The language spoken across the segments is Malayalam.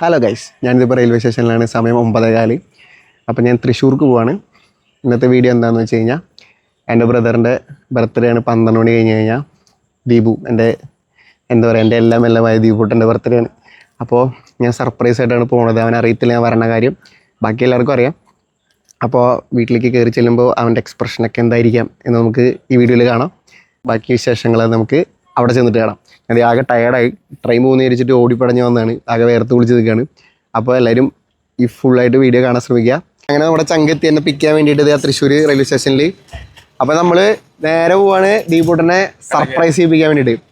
ഹലോ ഗൈസ്, ഞാനിതിപ്പോൾ റെയിൽവേ സ്റ്റേഷനിലാണ്. സമയം 9:15. അപ്പോൾ ഞാൻ തൃശ്ശൂർക്ക് പോവാണ്. ഇന്നത്തെ വീഡിയോ എന്താണെന്ന് വെച്ച് കഴിഞ്ഞാൽ എൻ്റെ ബ്രദറിൻ്റെ ബർത്ത്ഡേ ആണ്. 12 മണി കഴിഞ്ഞ് കഴിഞ്ഞാൽ ദീപു എൻ്റെ എല്ലാമായ ദീപുട്ടൻ്റെ ബർത്ത്ഡേ ആണ്. അപ്പോൾ ഞാൻ സർപ്രൈസ് ആയിട്ടാണ് പോകുന്നത്. അവൻ അറിയത്തില്ല ഞാൻ വരണ കാര്യം, ബാക്കി എല്ലാവർക്കും അറിയാം. അപ്പോൾ വീട്ടിലേക്ക് കയറി ചെല്ലുമ്പോൾ അവൻ്റെ എക്സ്പ്രഷനൊക്കെ എന്തായിരിക്കാം എന്ന് നമുക്ക് ഈ വീഡിയോയിൽ കാണാം. ബാക്കി വിശേഷങ്ങൾ നമുക്ക് അവിടെ ചെന്നിട്ട് കാണാം. അത് ആകെ ടയർഡായി, ട്രെയിൻ പോകുന്ന വിരിച്ചിട്ട് ഓടിപ്പടഞ്ഞ് വന്നതാണ്, ആകെ വേർത്ത് വിളിച്ച് നിൽക്കുകയാണ്. അപ്പോൾ എല്ലാവരും ഈ ഫുള്ളായിട്ട് വീഡിയോ കാണാൻ ശ്രമിക്കുക. അങ്ങനെ നമ്മുടെ ചങ്കെത്തി എന്നെ പിക്ക് ചെയ്യാൻ വേണ്ടിയിട്ട് തൃശ്ശൂർ റെയിൽവേ സ്റ്റേഷനിൽ. അപ്പോൾ നമ്മൾ നേരെ പോവാണ് ദീപുട്ടനെ സർപ്രൈസ് ചെയ്യിപ്പിക്കാൻ വേണ്ടിയിട്ട്.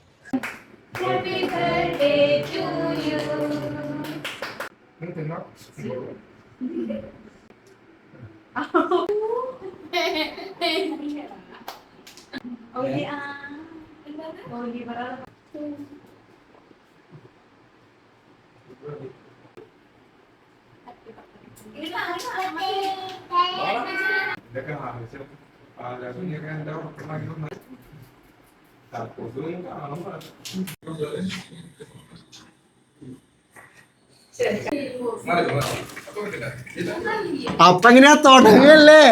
അപ്പൊ എങ്ങനെയാ തുടങ്ങല്ലേ?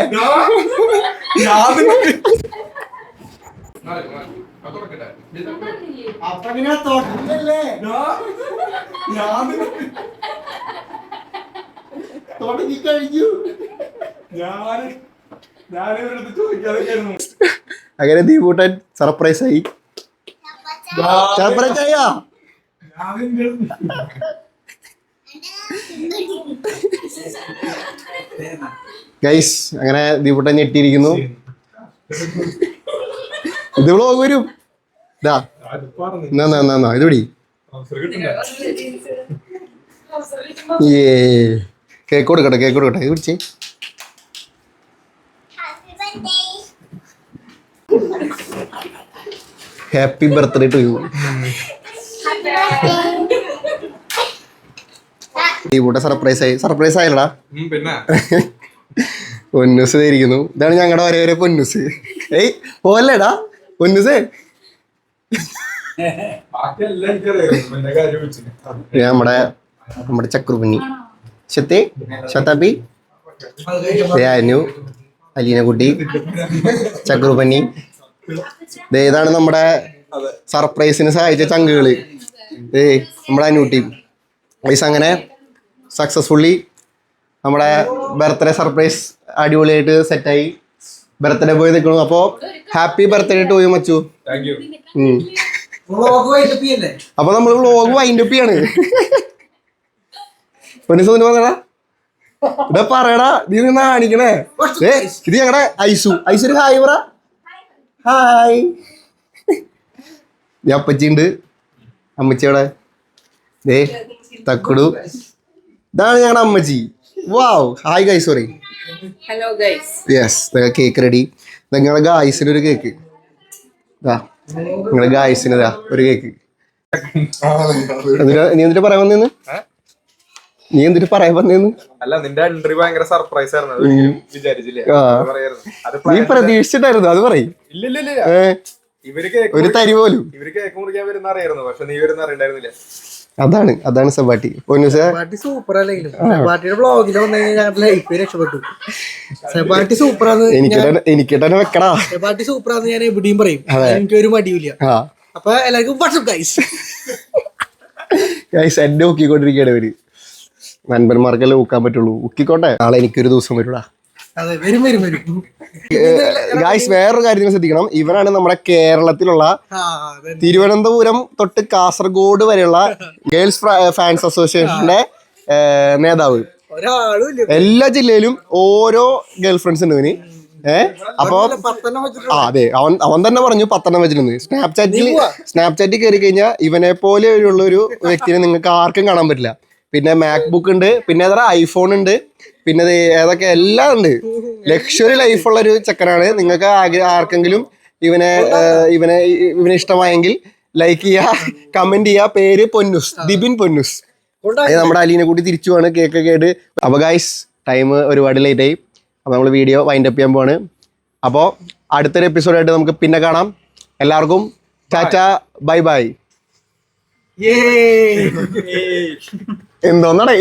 അപ്പൊ എങ്ങനെയാ തുടങ്ങല്ലേ? തുടങ്ങിക്കഴിഞ്ഞു. അങ്ങനെ ദീപൂട്ടൻ സർപ്രൈസ് ആയി. സർപ്രൈസ് ആയാ ഗൈസ്, അങ്ങനെ ദീപൂട്ടൻ ഞെട്ടിയിരിക്കുന്നു. ഇത് വ്ളോഗ് വരും. ഇത് പിടി. കേക്ക് കൊടുക്കട്ടെ ഇത് പിടിച്ചേ. Happy birthday to you. ദീപൂട്ട സർപ്രൈസ് ആയല്ലടാ. പൊന്നൂസ് ഇരിക്കുന്നു. ഇതാണ് ഞങ്ങളുടെ വരെ പൊന്നൂസ്. ഏയ് പോവല്ലേടാ പൊന്നൂസേ. നമ്മുടെ ചക്രുപുന്നി ശതാബി അനു അലീനക്കുട്ടി ചക്രുപന്നി. ഇതാണ് നമ്മുടെ സർപ്രൈസിന് സഹായിച്ച ചങ്കുകള്. നമ്മുടെ അനൂട്ടി വയസ്സ്. അങ്ങനെ സക്സസ്ഫുള്ളി നമ്മുടെ ബർത്ത്ഡേ സർപ്രൈസ് അടിപൊളിയായിട്ട് സെറ്റായി. ബർത്ത്ഡേ പോയി നിൽക്കണു. അപ്പോ ഹാപ്പി ബർത്ത്ഡേ ടു യു മച്ചു. അപ്പൊ നമ്മള് വ്ളോഗ് വൈൻഡപ്പ് ചെയ്യാണ്. പറഞ്ഞടാ, ഇവിടെ പറയടാ, നീ നിന്ന് കാണിക്കണേ. ഇത് ഞങ്ങളുടെ ഐസു ഹായ് പറ. ഹായ്. അപ്പച്ചിണ്ട്, അമ്മച്ചിയുടെ തക്കുടു. ഇതാണ് ഞങ്ങളുടെ അമ്മച്ചി. വാവ്. ഹായ് ഗൈസ് പറയും. Hello guys. Yes, cake ready. നിങ്ങളുടെ ഗായ്സിന് ഒരു കേക്ക്. നിങ്ങളുടെ ഗായ്സിന് ഒരു കേക്ക്. നീ എന്നിട്ട് പറയാൻ വന്നേന്ന്? അല്ല, നിന്റെ എൻട്രി ഭയങ്കര സർപ്രൈസ് ആയിരുന്നു. നീ പ്രതീക്ഷിച്ചിട്ടായിരുന്നു അത് പറയും. ഒരു തരി പോലും. ഇവര് കേക്ക് മുറിക്കാൻ വരുന്ന അറിയായിരുന്നു, പക്ഷെ നീ വരുന്ന അറിയണ്ടായിരുന്നില്ല. അതാണ് സെബാട്ടി. സൂപ്പർ അല്ലെങ്കിലും സെബാട്ടിയുടെ ബ്ലോഗിൽ വന്നു കഴിഞ്ഞാൽ ലൈഫ് രക്ഷപ്പെട്ടു. സെബാട്ടി സൂപ്പറാന്ന് എനിക്ക് തന്നെ വെക്കടാ. സെബാട്ടി സൂപ്പറാന്ന് ഞാൻ എവിടെയും പറയും. എനിക്കൊരു മടിയില്ല. അപ്പൊ എല്ലാവർക്കും വാട്സ്ആപ്പ് ഗൈസ് എന്നെ ഊക്കിക്കൊണ്ടിരിക്കുകയാണ് ഇവര്. നൻപന്മാർക്കെല്ലാം ഊക്കാൻ പറ്റുള്ളൂ. ഊക്കിക്കോട്ടെ, നാളെ എനിക്കൊരു ദിവസം വരൂടാ. ഗായ്സ്, വേറൊരു കാര്യം ശ്രദ്ധിക്കണം. ഇവനാണ് നമ്മുടെ കേരളത്തിലുള്ള തിരുവനന്തപുരം തൊട്ട് കാസർഗോഡ് വരെയുള്ള ഗേൾസ് ഫാൻസ് അസോസിയേഷന്റെ നേതാവ്. എല്ലാ ജില്ലയിലും ഓരോ ഗേൾ ഫ്രണ്ട്സ് ഉണ്ട് ഇവന്. അപ്പൊ അതെ, അവൻ തന്നെ പറഞ്ഞു 10 വെച്ചിട്ടുണ്ട്. സ്നാപ്ചാറ്റിൽ കയറി കഴിഞ്ഞാൽ ഇവനെ പോലെ ഉള്ള ഒരു വ്യക്തിനെ നിങ്ങൾക്ക് ആർക്കും കാണാൻ പറ്റില്ല. പിന്നെ മാക്ബുക്ക് ഉണ്ട്, പിന്നെ ഐഫോൺ ഉണ്ട്, പിന്നെ ഏതൊക്കെ എല്ലാം ഉണ്ട്. ലക്ഷറി ലൈഫുള്ള ഒരു ചെക്കനാണ്. നിങ്ങൾക്ക് ആർക്കെങ്കിലും ഇവനെ ഇഷ്ടമായെങ്കിൽ ലൈക്ക് ചെയ്യുക, കമന്റ് ചെയ്യുക. പേര് പൊന്നൂസ്, ദിബിൻ പൊന്നൂസ്. നമ്മുടെ അലീനെ കൂടി തിരിച്ചു പോവാണ് കേക്കൊക്കെ ആയിട്ട്. അപ്പോൾ ഗൈസ്, ടൈം ഒരുപാട് ലേറ്റ് ആയി. അപ്പോൾ നമ്മൾ വീഡിയോ വൈൻഡ് അപ്പ് ചെയ്യാൻ പോവാണ്. അപ്പോൾ അടുത്തൊരു എപ്പിസോഡായിട്ട് നമുക്ക് പിന്നെ കാണാം. എല്ലാവർക്കും ടാറ്റ, ബൈ ബൈ. എന്തോന്നടേ